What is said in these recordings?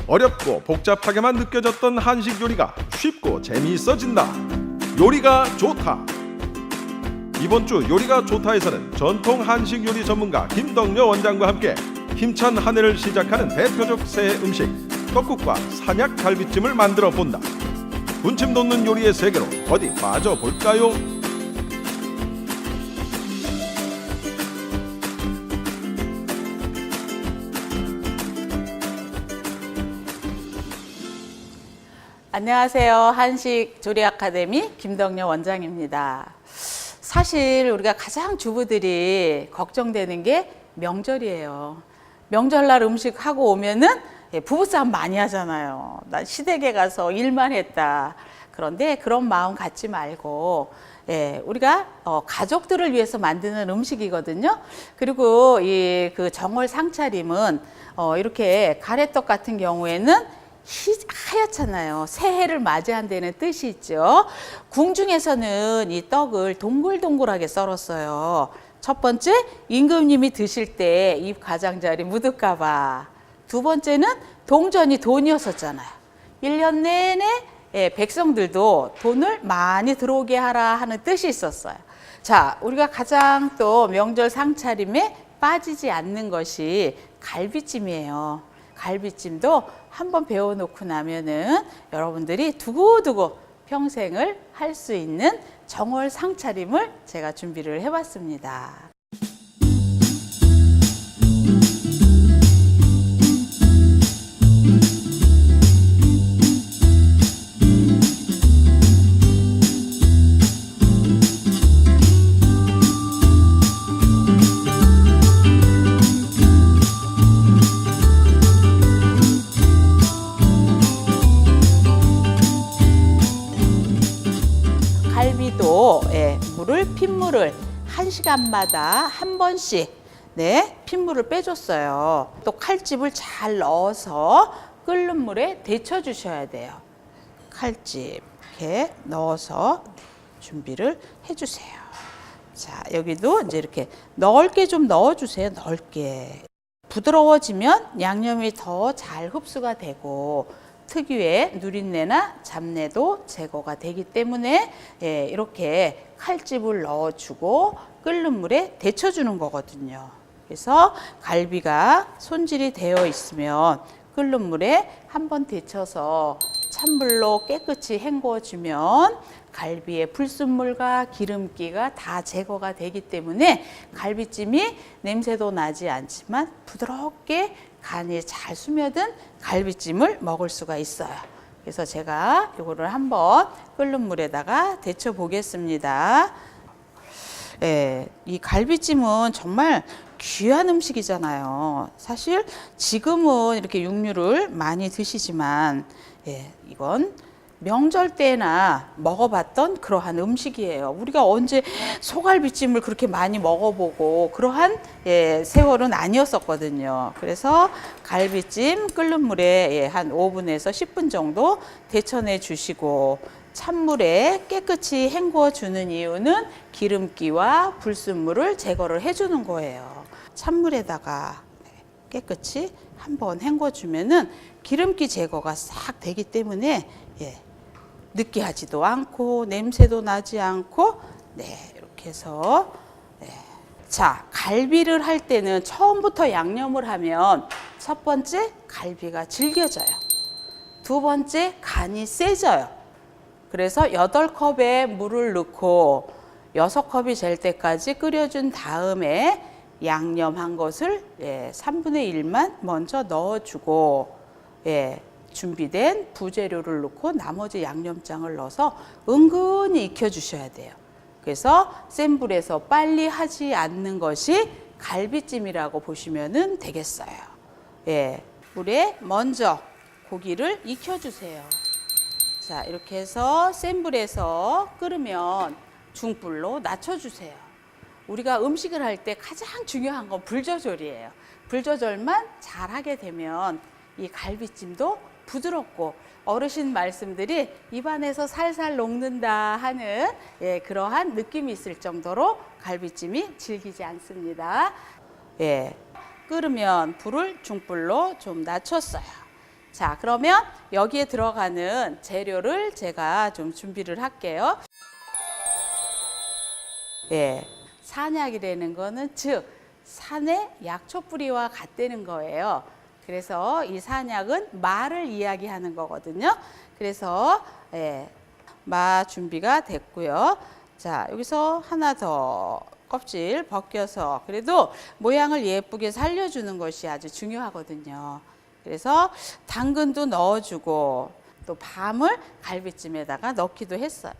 어렵고 복잡하게만 느껴졌던 한식 요리가 쉽고 재미있어진다. 요리가 좋다. 이번 주 요리가 좋다에서는 전통 한식 요리 전문가 김덕려 원장과 함께 힘찬 한 해를 시작하는 대표적 새 음식 떡국과 산약 갈비찜을 만들어 본다. 군침 돋는 요리의 세계로 어디 빠져볼까요? 안녕하세요. 한식 조리 아카데미 김덕려 원장입니다. 사실 우리가 가장 주부들이 걱정되는 게 명절이에요. 명절날 음식 하고 오면은 부부싸움 많이 하잖아요. 나 시댁에 가서 일만 했다. 그런데 그런 마음 갖지 말고 우리가 가족들을 위해서 만드는 음식이거든요. 그리고 그 정월 상차림은 이렇게 가래떡 같은 경우에는 하얗잖아요. 새해를 맞이한다는 뜻이 있죠. 궁중에서는 이 떡을 동글동글하게 썰었어요. 첫 번째, 임금님이 드실 때 입 가장자리 묻을까 봐. 두 번째는 동전이 돈이었었잖아요. 1년 내내 백성들도 돈을 많이 들어오게 하라 하는 뜻이 있었어요. 자, 우리가 가장 또 명절 상차림에 빠지지 않는 것이 갈비찜이에요. 갈비찜도 한번 배워놓고 나면은 여러분들이 두고두고 평생을 할 수 있는 정월 상차림을 제가 준비를 해봤습니다. 갈비도 핏물을 1시간마다 한 번씩 핏물을 빼줬어요. 또 칼집을 잘 넣어서 끓는 물에 데쳐 주셔야 돼요. 칼집 이렇게 넣어서 준비를 해주세요. 자, 여기도 이제 이렇게 넓게 좀 넣어주세요. 넓게. 부드러워지면 양념이 더 잘 흡수가 되고 특유의 누린내나 잡내도 제거가 되기 때문에 이렇게 칼집을 넣어주고 끓는 물에 데쳐주는 거거든요. 그래서 갈비가 손질이 되어 있으면 끓는 물에 한번 데쳐서 찬물로 깨끗이 헹궈주면 갈비의 불순물과 기름기가 다 제거가 되기 때문에 갈비찜이 냄새도 나지 않지만 부드럽게 간이 잘 스며든 갈비찜을 먹을 수가 있어요. 그래서 제가 이거를 한번 끓는 물에다가 데쳐 보겠습니다. 이 갈비찜은 정말 귀한 음식이잖아요. 사실 지금은 이렇게 육류를 많이 드시지만 이건 명절 때나 먹어봤던 그러한 음식이에요. 우리가 언제 소갈비찜을 그렇게 많이 먹어보고 그러한 세월은 아니었었거든요. 그래서 갈비찜 끓는 물에 한 5분에서 10분 정도 데쳐내 주시고 찬물에 깨끗이 헹궈 주는 이유는 기름기와 불순물을 제거를 해주는 거예요. 찬물에다가 깨끗이 한번 헹궈 주면은 기름기 제거가 싹 되기 때문에 느끼하지도 않고 냄새도 나지 않고 이렇게 해서 자, 갈비를 할 때는 처음부터 양념을 하면 첫 번째 갈비가 질겨져요. 두 번째 간이 세져요. 그래서 8컵에 물을 넣고 6컵이 될 때까지 끓여준 다음에 양념한 것을 3분의 1만 먼저 넣어주고 준비된 부재료를 넣고 나머지 양념장을 넣어서 은근히 익혀주셔야 돼요. 그래서 센 불에서 빨리 하지 않는 것이 갈비찜이라고 보시면 되겠어요. 물에 먼저 고기를 익혀주세요. 자, 이렇게 해서 센 불에서 끓으면 중불로 낮춰주세요. 우리가 음식을 할 때 가장 중요한 건 불 조절이에요. 불 조절만 잘하게 되면 이 갈비찜도 부드럽고 어르신 말씀들이 입안에서 살살 녹는다 하는 그러한 느낌이 있을 정도로 갈비찜이 질기지 않습니다. 끓으면 불을 중불로 좀 낮췄어요. 자, 그러면 여기에 들어가는 재료를 제가 좀 준비를 할게요. 예, 산약이라는 거는 즉 산의 약초 뿌리와 같다는 거예요. 그래서 이 산약은 마를 이야기하는 거거든요. 그래서 마 준비가 됐고요. 자, 여기서 하나 더 껍질 벗겨서 그래도 모양을 예쁘게 살려주는 것이 아주 중요하거든요. 그래서 당근도 넣어주고 또 밤을 갈비찜에다가 넣기도 했어요.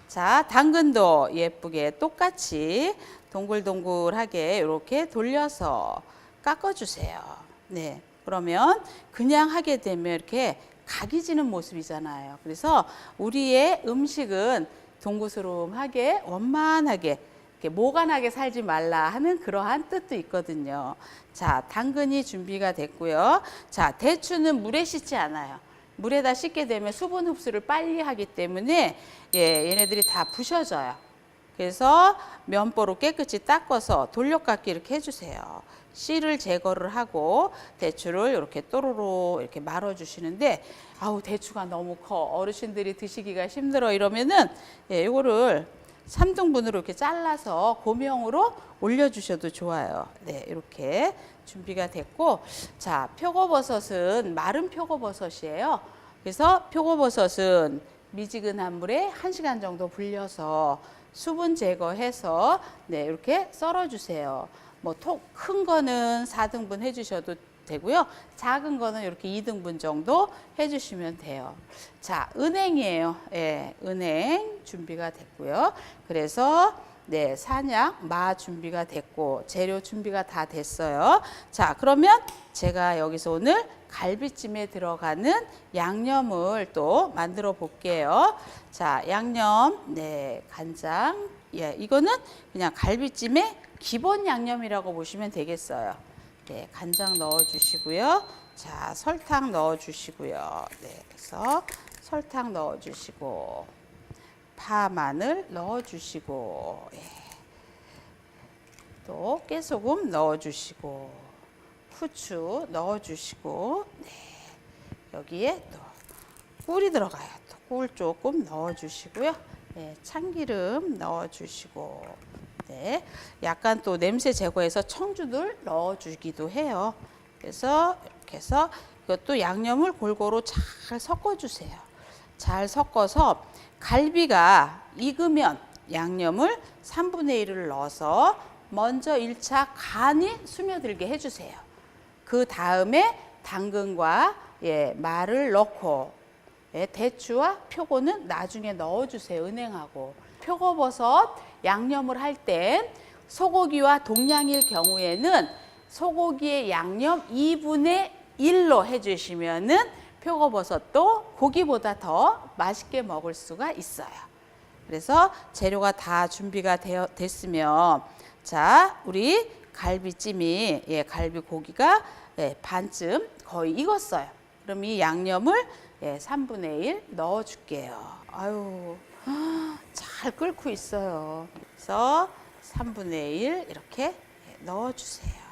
자, 당근도 예쁘게 똑같이 동글동글하게 이렇게 돌려서 깎아주세요. 네, 그러면 그냥 하게 되면 이렇게 각이 지는 모습이잖아요. 그래서 우리의 음식은 동구스름하게 원만하게 이렇게 모간하게 살지 말라 하는 그러한 뜻도 있거든요. 자, 당근이 준비가 됐고요. 자, 대추는 물에 씻지 않아요. 물에다 씻게 되면 수분 흡수를 빨리 하기 때문에 얘네들이 다 부셔져요. 그래서 면보로 깨끗이 닦아서 돌려깎기 이렇게 해주세요. 씨를 제거를 하고 대추를 이렇게 또로로 이렇게 말아주시는데 아우 대추가 너무 커 어르신들이 드시기가 힘들어 이러면은 이거를 3등분으로 이렇게 잘라서 고명으로 올려주셔도 좋아요. 네, 이렇게 준비가 됐고, 자, 표고버섯은 마른 표고버섯이에요. 그래서 표고버섯은 미지근한 물에 1시간 정도 불려서 수분 제거해서 네, 이렇게 썰어주세요. 뭐 큰 거는 4등분 해주셔도 되고요. 작은 거는 이렇게 2등분 정도 해주시면 돼요. 자, 은행이에요. 예, 은행 준비가 됐고요. 그래서 네, 산약, 마 준비가 됐고 재료 준비가 다 됐어요. 자, 그러면 제가 여기서 오늘 갈비찜에 들어가는 양념을 또 만들어 볼게요. 자, 양념, 네, 간장. 예, 이거는 그냥 갈비찜의 기본 양념이라고 보시면 되겠어요. 네, 간장 넣어주시고요. 자, 설탕 넣어주시고요. 네, 그래서 설탕 넣어주시고, 파, 마늘 넣어주시고, 예. 또 깨소금 넣어주시고, 후추 넣어주시고, 네. 여기에 또 꿀이 들어가요. 또 꿀 조금 넣어주시고요. 네, 참기름 넣어주시고, 네, 약간 또 냄새 제거해서 청주를 넣어주기도 해요. 그래서 이렇게 해서 이것도 양념을 골고루 잘 섞어주세요. 잘 섞어서 갈비가 익으면 양념을 3분의 1을 넣어서 먼저 1차 간이 스며들게 해주세요. 그 다음에 당근과 마를 넣고 대추와 표고는 나중에 넣어주세요. 은행하고. 표고버섯 양념을 할 땐 소고기와 동양일 경우에는 소고기의 양념 2분의 1로 해주시면은 표고버섯도 고기보다 더 맛있게 먹을 수가 있어요. 그래서 재료가 다 준비가 됐으면 자, 우리 갈비찜이 갈비고기가 반쯤 거의 익었어요. 그럼 이 양념을 3분의 1 넣어줄게요. 아유, 잘 끓고 있어요. 그래서 3분의 1 이렇게 넣어주세요.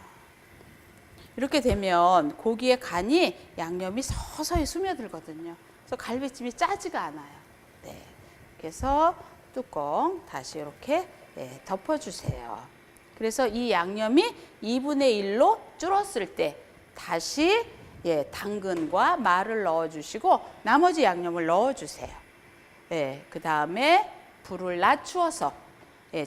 이렇게 되면 고기의 간이 양념이 서서히 스며들거든요. 그래서 갈비찜이 짜지가 않아요. 네. 그래서 뚜껑 다시 이렇게 덮어주세요. 그래서 이 양념이 2분의 1로 줄었을 때 다시 당근과 마를 넣어주시고 나머지 양념을 넣어주세요. 그 다음에 불을 낮추어서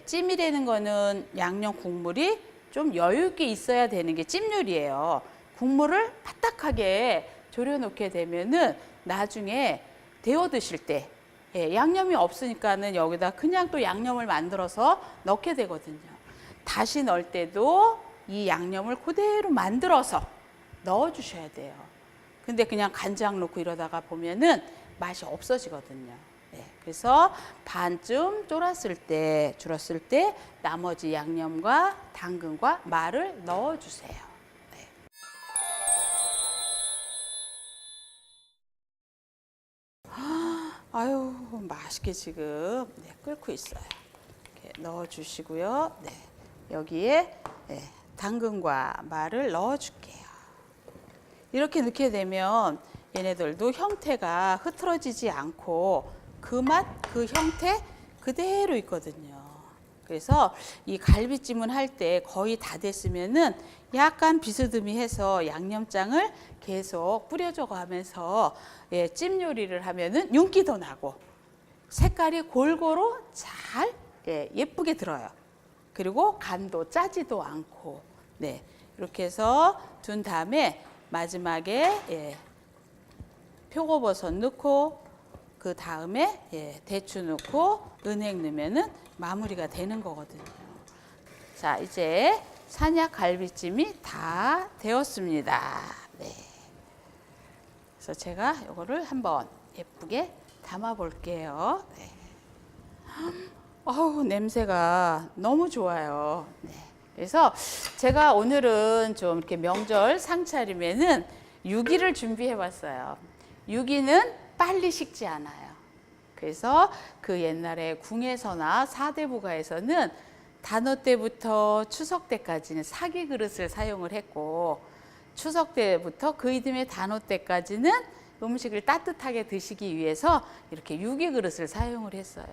찜이라는 거는 양념 국물이 좀 여유 있게 있어야 되는 게 찜 요리예요. 국물을 바닥하게 졸여놓게 되면은 나중에 데워 드실 때 양념이 없으니까는 여기다 그냥 또 양념을 만들어서 넣게 되거든요. 다시 넣을 때도 이 양념을 그대로 만들어서 넣어주셔야 돼요. 근데 그냥 간장 넣고 이러다가 보면은 맛이 없어지거든요. 그래서 반쯤 줄었을 때 나머지 양념과 당근과 마를 넣어주세요. 네. 아유, 맛있게 지금 끓고 있어요. 이렇게 넣어주시고요. 네. 여기에 당근과 마를 넣어줄게요. 이렇게 넣게 되면 얘네들도 형태가 흐트러지지 않고 그 맛, 그 형태 그대로 있거든요. 그래서 이 갈비찜은 할 때 거의 다 됐으면은 약간 비스듬히해서 양념장을 계속 뿌려줘 가면서 예, 찜 요리를 하면은 윤기도 나고 색깔이 골고루 잘 예쁘게 들어요. 그리고 간도 짜지도 않고 네, 이렇게 해서 둔 다음에 마지막에 표고버섯 넣고 그 다음에 대추 넣고 은행 넣으면은 마무리가 되는 거거든요. 자, 이제 산약 갈비찜이 다 되었습니다. 네. 그래서 제가 이거를 한번 예쁘게 담아 볼게요. 네. 어우, 냄새가 너무 좋아요. 네. 그래서 제가 오늘은 좀 이렇게 명절 상차림에는 유기를 준비해 봤어요. 유기는 빨리 식지 않아요. 그래서 그 옛날에 궁에서나 사대부가에서는 단오 때부터 추석 때까지는 사기 그릇을 사용을 했고 추석 때부터 그 이듬해 단오 때까지는 음식을 따뜻하게 드시기 위해서 이렇게 유기 그릇을 사용을 했어요.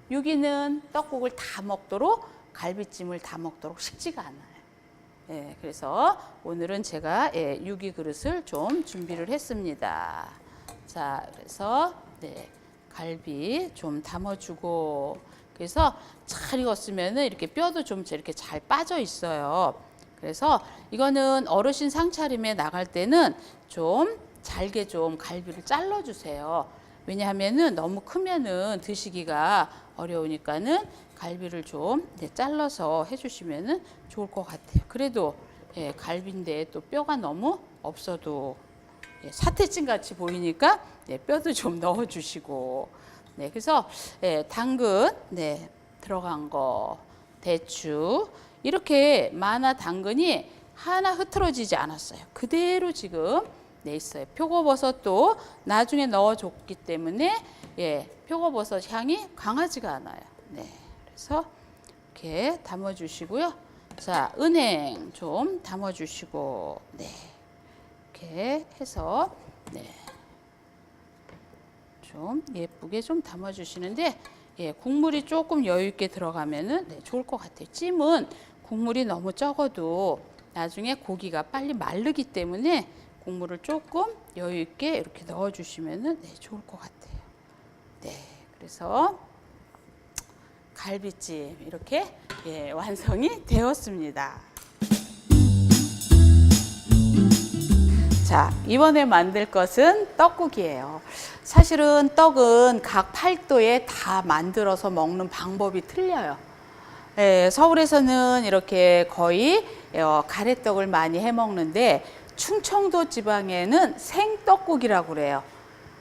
유기는 떡국을 다 먹도록 갈비찜을 다 먹도록 식지가 않아요. 예, 그래서 오늘은 제가 유기 그릇을 좀 준비를 했습니다. 자, 그래서 갈비 좀 담아주고 그래서 잘 익었으면은 이렇게 뼈도 좀 이렇게 잘 빠져 있어요. 그래서 이거는 어르신 상차림에 나갈 때는 좀 잘게 좀 갈비를 잘라 주세요. 왜냐하면은 너무 크면은 드시기가 어려우니까는 갈비를 좀 잘라서 해주시면은 좋을 것 같아요. 그래도 갈비인데 또 뼈가 너무 없어도 사태찜 같이 보이니까 뼈도 좀 넣어주시고 그래서 당근 들어간 거 대추 이렇게 마나 당근이 하나 흐트러지지 않았어요. 그대로 지금 있어요. 표고버섯도 나중에 넣어줬기 때문에 표고버섯 향이 강하지가 않아요. 그래서 이렇게 담아주시고요. 자, 은행 좀 담아주시고 이렇게 해서 좀 예쁘게 좀 담아주시는데 국물이 조금 여유 있게 들어가면은 좋을 것 같아요. 찜은 국물이 너무 적어도 나중에 고기가 빨리 마르기 때문에 국물을 조금 여유 있게 이렇게 넣어주시면은 좋을 것 같아요. 그래서 갈비찜 이렇게 완성이 되었습니다. 자, 이번에 만들 것은 떡국이에요. 사실은 떡은 각 팔도에 다 만들어서 먹는 방법이 틀려요. 서울에서는 이렇게 거의 가래떡을 많이 해 먹는데 충청도 지방에는 생떡국이라고 그래요.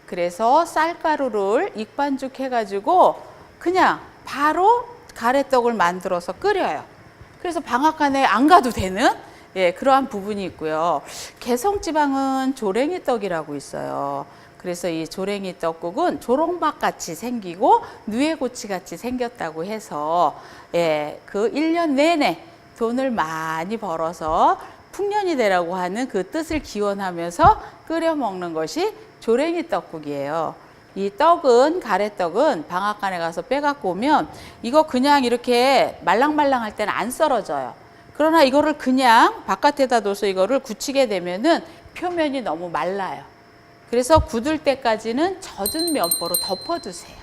그래서 쌀가루를 익반죽 해가지고 그냥 바로 가래떡을 만들어서 끓여요. 그래서 방앗간에 안 가도 되는 그러한 부분이 있고요. 개성지방은 조랭이떡이라고 있어요. 그래서 이 조랭이 떡국은 조롱박 같이 생기고 누에고치 같이 생겼다고 해서 그 1년 내내 돈을 많이 벌어서 풍년이 되라고 하는 그 뜻을 기원하면서 끓여 먹는 것이 조랭이 떡국이에요. 이 떡은 가래떡은 방앗간에 가서 빼갖고 오면 이거 그냥 이렇게 말랑말랑할 때는 안 썰어져요. 그러나 이거를 그냥 바깥에다 둬서 이거를 굳히게 되면은 표면이 너무 말라요. 그래서 굳을 때까지는 젖은 면보로 덮어두세요.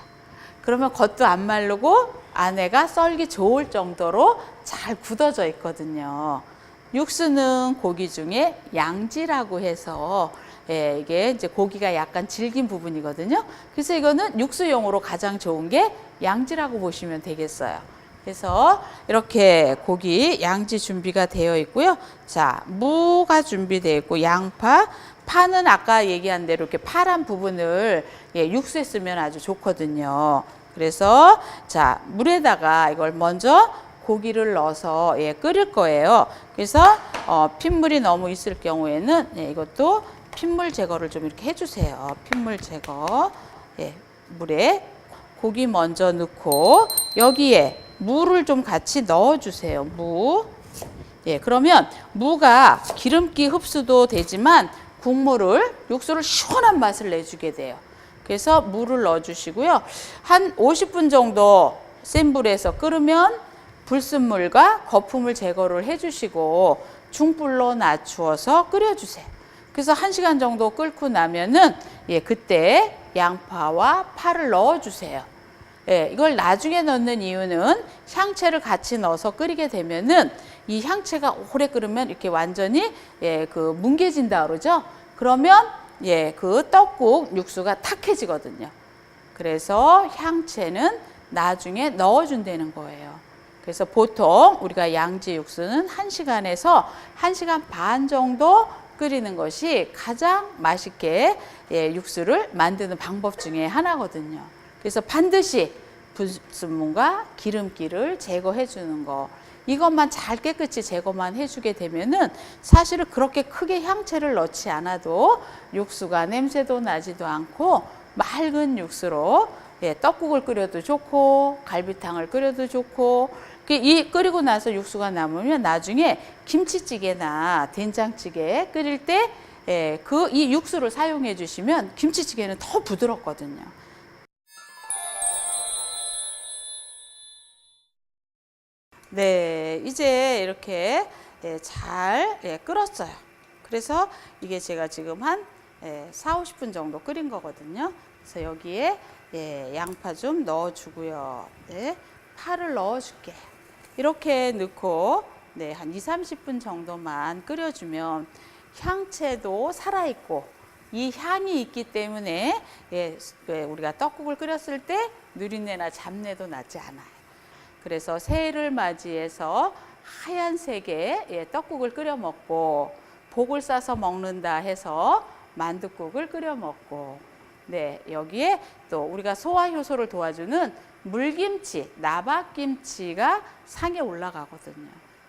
그러면 겉도 안 마르고 안에가 썰기 좋을 정도로 잘 굳어져 있거든요. 육수는 고기 중에 양지라고 해서 이게 이제 고기가 약간 질긴 부분이거든요. 그래서 이거는 육수용으로 가장 좋은 게 양지라고 보시면 되겠어요. 그래서 이렇게 고기 양지 준비가 되어 있고요. 자, 무가 준비되어 있고 양파, 파는 아까 얘기한 대로 이렇게 파란 부분을 육수에 쓰면 아주 좋거든요. 그래서 자, 물에다가 이걸 먼저 고기를 넣어서 끓일 거예요. 그래서 핏물이 너무 있을 경우에는 이것도 핏물 제거를 좀 이렇게 해주세요. 핏물 제거. 물에 고기 먼저 넣고 여기에 무를 좀 같이 넣어주세요. 무. 그러면 무가 기름기 흡수도 되지만 국물을 육수를 시원한 맛을 내주게 돼요. 그래서 물을 넣어주시고요. 한 50분 정도 센 불에서 끓으면 불순물과 거품을 제거를 해주시고 중불로 낮추어서 끓여주세요. 그래서 1시간 정도 끓고 나면은 그때 양파와 파를 넣어주세요. 이걸 나중에 넣는 이유는 향채를 같이 넣어서 끓이게 되면은 이 향채가 오래 끓으면 이렇게 완전히 그 뭉개진다 그러죠. 그러면 그 떡국 육수가 탁해지거든요. 그래서 향채는 나중에 넣어준다는 거예요. 그래서 보통 우리가 양지 육수는 1시간에서 1시간 반 정도 끓이는 것이 가장 맛있게 육수를 만드는 방법 중에 하나거든요. 그래서 반드시 불순물과 기름기를 제거해 주는 거, 이것만 잘 깨끗이 제거만 해주게 되면은 사실은 그렇게 크게 향채를 넣지 않아도 육수가 냄새도 나지도 않고 맑은 육수로 떡국을 끓여도 좋고 갈비탕을 끓여도 좋고, 이 끓이고 나서 육수가 남으면 나중에 김치찌개나 된장찌개 끓일 때 이 육수를 사용해 주시면 김치찌개는 더 부드럽거든요. 네, 이제 이렇게 잘 끓었어요. 그래서 이게 제가 지금 한 4, 50분 정도 끓인 거거든요. 그래서 여기에 양파 좀 넣어주고요. 파를 넣어줄게요. 이렇게 넣고 한 2, 30분 정도만 끓여주면 향채도 살아있고 이 향이 있기 때문에 우리가 떡국을 끓였을 때 누린내나 잡내도 나지 않아요. 그래서 새해를 맞이해서 하얀색의 떡국을 끓여 먹고 복을 싸서 먹는다 해서 만둣국을 끓여 먹고, 여기에 또 우리가 소화 효소를 도와주는 물김치, 나박김치가 상에 올라가거든요.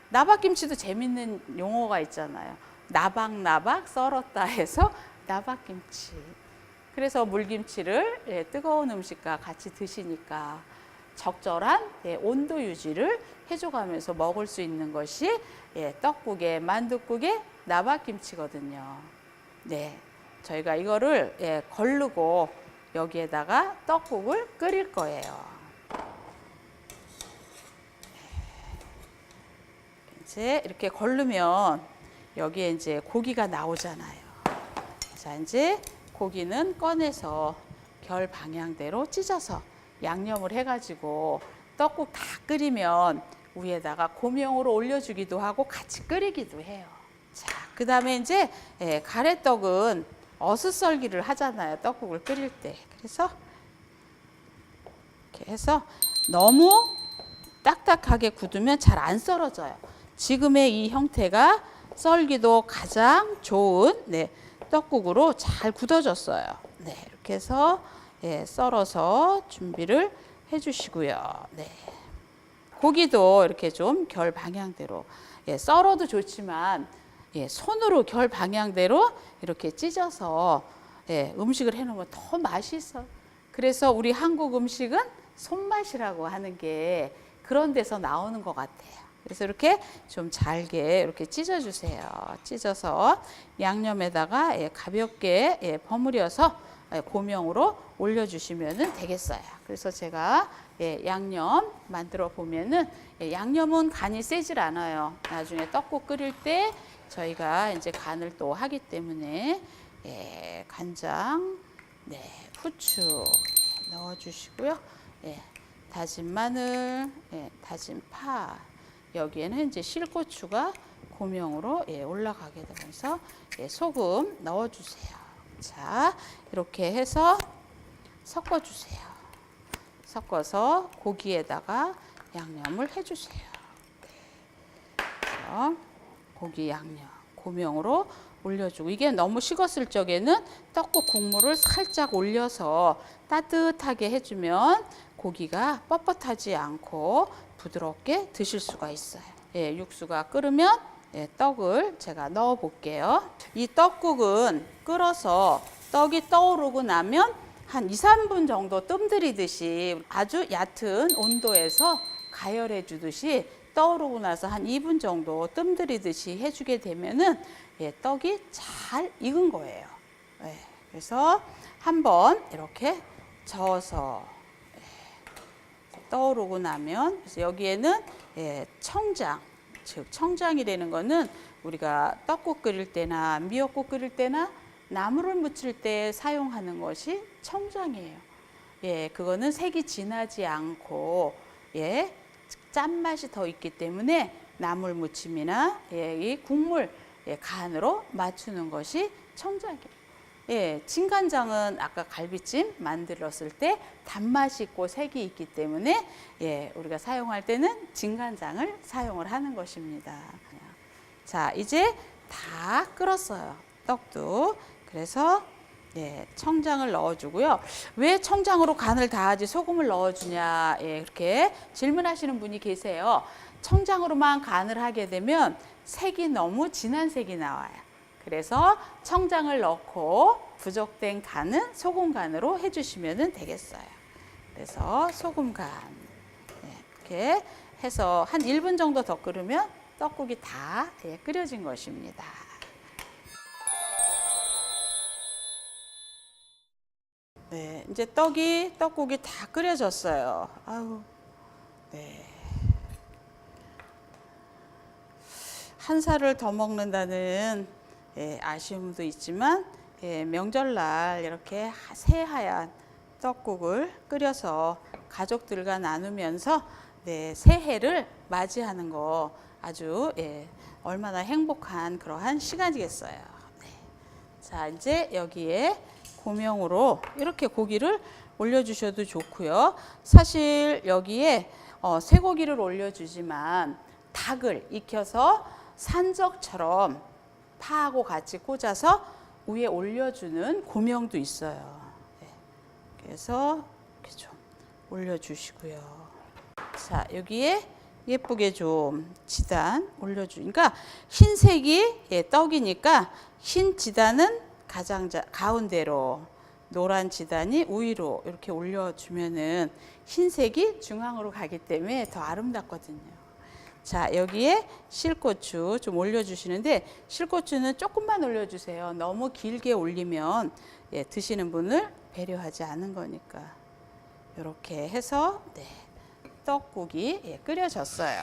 나박김치도 재밌는 용어가 있잖아요. 나박나박 썰었다 해서 나박김치. 그래서 물김치를 뜨거운 음식과 같이 드시니까 적절한 온도 유지를 해줘가면서 먹을 수 있는 것이 떡국에 만둣국에 나박김치거든요. 저희가 이거를 걸르고 여기에다가 떡국을 끓일 거예요. 이제 이렇게 걸르면 여기에 이제 고기가 나오잖아요. 자, 이제 고기는 꺼내서 결 방향대로 찢어서 양념을 해가지고 떡국 다 끓이면 위에다가 고명으로 올려주기도 하고 같이 끓이기도 해요. 자, 그 다음에 이제 가래떡은 어슷썰기를 하잖아요. 떡국을 끓일 때. 그래서 이렇게 해서 너무 딱딱하게 굳으면 잘 안 썰어져요. 지금의 이 형태가 썰기도 가장 좋은 떡국으로 잘 굳어졌어요. 이렇게 해서 썰어서 준비를 해주시고요. 고기도 이렇게 좀 결 방향대로 썰어도 좋지만 손으로 결 방향대로 이렇게 찢어서 음식을 해놓으면 더 맛있어. 그래서 우리 한국 음식은 손맛이라고 하는 게 그런 데서 나오는 것 같아요. 그래서 이렇게 좀 잘게 이렇게 찢어주세요. 찢어서 양념에다가 가볍게 버무려서 고명으로 올려주시면 되겠어요. 그래서 제가 양념 만들어 보면은 양념은 간이 세질 않아요. 나중에 떡국 끓일 때 저희가 이제 간을 또 하기 때문에 간장, 후추 넣어주시고요. 다진 마늘, 다진 파, 여기에는 이제 실고추가 고명으로 올라가게 되면서 소금 넣어주세요. 자, 이렇게 해서 섞어주세요. 섞어서 고기에다가 양념을 해주세요. 고기 양념 고명으로 올려주고, 이게 너무 식었을 적에는 떡국 국물을 살짝 올려서 따뜻하게 해주면 고기가 뻣뻣하지 않고 부드럽게 드실 수가 있어요. 육수가 끓으면 떡을 제가 넣어 볼게요. 이 떡국은 끓어서 떡이 떠오르고 나면 한 2, 3분 정도 뜸 들이듯이 아주 얕은 온도에서 가열해 주듯이 떠오르고 나서 한 2분 정도 뜸 들이듯이 해주게 되면은 떡이 잘 익은 거예요. 그래서 한번 이렇게 저어서 떠오르고 나면 그래서 여기에는 청장, 즉 청장이라는 거는 우리가 떡국 끓일 때나 미역국 끓일 때나 나물을 무칠 때 사용하는 것이 청장이에요. 그거는 색이 진하지 않고 짠맛이 더 있기 때문에 나물 무침이나 이 국물 간으로 맞추는 것이 청장이에요. 진간장은 아까 갈비찜 만들었을 때 단맛이 있고 색이 있기 때문에 우리가 사용할 때는 진간장을 사용을 하는 것입니다. 자, 이제 다 끓었어요. 떡도. 그래서 청장을 넣어주고요. 왜 청장으로 간을 다 하지 소금을 넣어주냐 이렇게 질문하시는 분이 계세요. 청장으로만 간을 하게 되면 색이 너무 진한 색이 나와요. 그래서 청장을 넣고 부족된 간은 소금 간으로 해주시면 되겠어요. 그래서 소금 간 이렇게 해서 한 1분 정도 더 끓으면 떡국이 다 끓여진 것입니다. 이제 떡국이 다 끓여졌어요. 아유, 한 살을 더 먹는다는 아쉬움도 있지만 명절날 이렇게 새하얀 떡국을 끓여서 가족들과 나누면서 새해를 맞이하는 거 아주 얼마나 행복한 그러한 시간이겠어요. 자, 이제 여기에 고명으로 이렇게 고기를 올려주셔도 좋고요. 사실 여기에 쇠고기를 올려주지만 닭을 익혀서 산적처럼 파하고 같이 꽂아서 위에 올려주는 고명도 있어요. 그래서 이렇게 좀 올려주시고요. 자, 여기에 예쁘게 좀 지단 올려주니까 흰색이 떡이니까 흰 지단은 가운데로 노란 지단이 위로 이렇게 올려주면은 흰색이 중앙으로 가기 때문에 더 아름답거든요. 자, 여기에 실고추 좀 올려주시는데 실고추는 조금만 올려주세요. 너무 길게 올리면 드시는 분을 배려하지 않은 거니까 이렇게 해서 떡국이 끓여졌어요.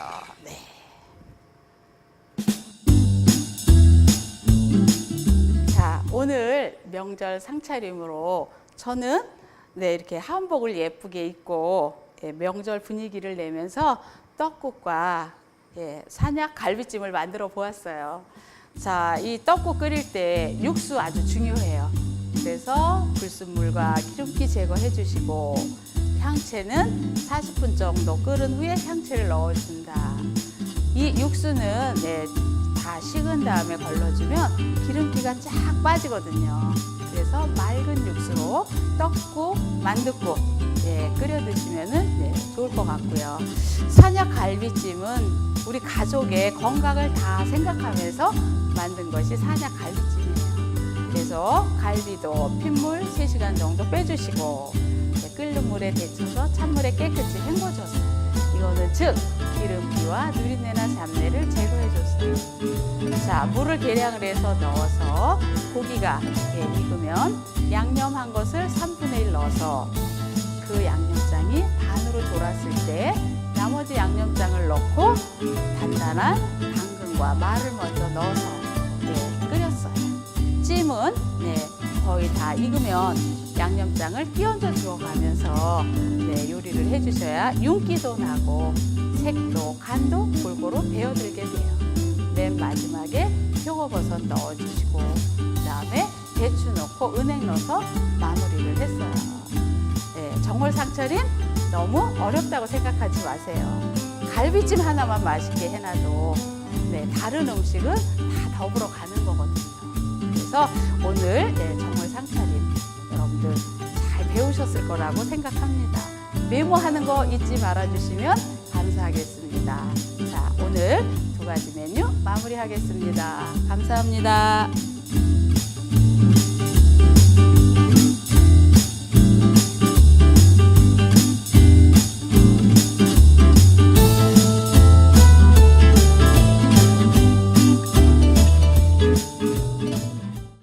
자, 오늘 명절 상차림으로 저는 이렇게 한복을 예쁘게 입고 명절 분위기를 내면서 떡국과 산약 갈비찜을 만들어 보았어요. 자, 이 떡국 끓일 때 육수 아주 중요해요. 그래서 불순물과 기름기 제거해 주시고 향채는 40분 정도 끓은 후에 향채를 넣어준다. 이 육수는 다 식은 다음에 걸러주면 기름기가 쫙 빠지거든요. 그래서 맑은 육수로 떡국, 만둣국 끓여 드시면 좋을 것 같고요. 산약 갈비찜은 우리 가족의 건강을 다 생각하면서 만든 것이 산약 갈비찜이에요. 그래서 갈비도 핏물 3시간 정도 빼주시고 끓는 물에 데쳐서 찬물에 깨끗이 헹궈줘서 이거는 즉 기름기와 누린내나 잡내를 제거해줬어요. 자, 물을 계량을 해서 넣어서 고기가 익으면 양념한 것을 3분의 1 넣어서 그 양념장이 반으로 돌았을 때 나머지 양념장을 넣고 단단한 당근과 마를 먼저 넣어서 끓였어요. 찜은 거의 다 익으면 양념장을 끼얹어 주어가면서 요리를 해주셔야 윤기도 나고 색도 간도 골고루 배어들게 돼요. 맨 마지막에 표고버섯 넣어주시고 그다음에 배추 넣고 은행 넣어서 마무리를 했어요. 정월 상차림 너무 어렵다고 생각하지 마세요. 갈비찜 하나만 맛있게 해놔도 다른 음식은 다 더불어 가는 거거든요. 그래서 오늘 정월 상차림 여러분들 잘 배우셨을 거라고 생각합니다. 메모하는 거 잊지 말아주시면 감사하겠습니다. 자, 오늘 2가지 메뉴 마무리하겠습니다. 감사합니다.